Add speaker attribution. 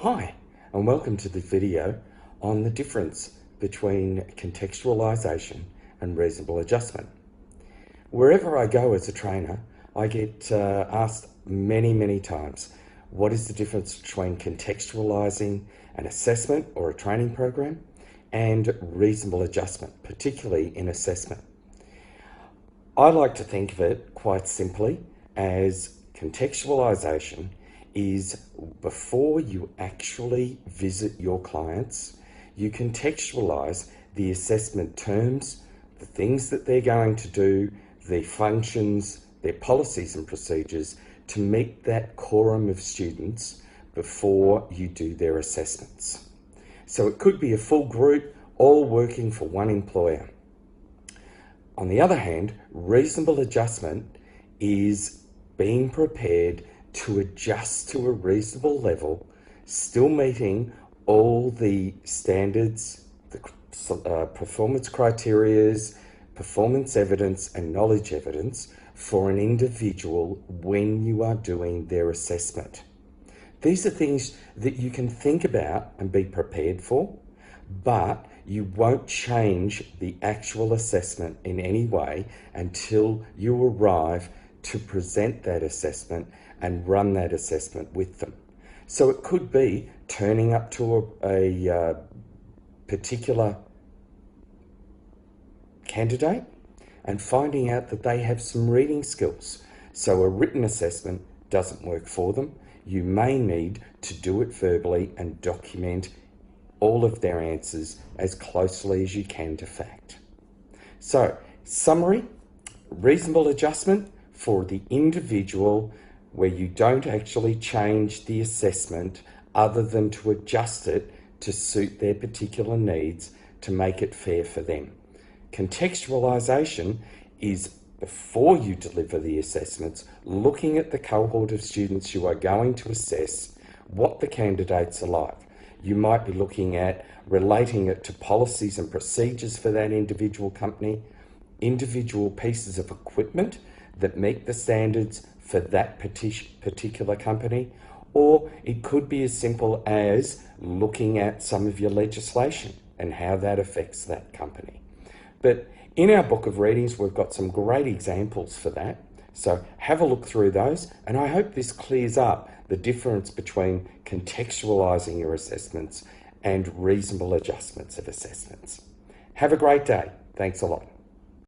Speaker 1: Hi, and welcome to the video on the difference between contextualisation and reasonable adjustment. Wherever I go as a trainer, I get asked many times, what is the difference between contextualising an assessment or a training program and reasonable adjustment, particularly in assessment? I like to think of it quite simply as contextualisation is before you actually visit your clients, you contextualise the assessment terms, the things that they're going to do, the functions, their policies and procedures to meet that quorum of students before you do their assessments. So it could be a full group all working for one employer. On the other hand, reasonable adjustment is being prepared to adjust to a reasonable level, still meeting all the standards, the performance criterias, performance evidence and knowledge evidence for an individual when you are doing their assessment. These are things that you can think about and be prepared for, but you won't change the actual assessment in any way until you arrive to present that assessment and run that assessment with them. So it could be turning up to a particular candidate and finding out that they have some reading skills. So a written assessment doesn't work for them. You may need to do it verbally and document all of their answers as closely as you can to fact. So, summary, reasonable adjustment for the individual where you don't actually change the assessment other than to adjust it to suit their particular needs to make it fair for them. Contextualisation is before you deliver the assessments, looking at the cohort of students you are going to assess, what the candidates are like. You might be looking at relating it to policies and procedures for that individual company, individual pieces of equipment that meet the standards for that particular company, or it could be as simple as looking at some of your legislation and how that affects that company. But in our book of readings, we've got some great examples for that. So have a look through those, and I hope this clears up the difference between contextualising your assessments and reasonable adjustments of assessments. Have a great day. Thanks a lot.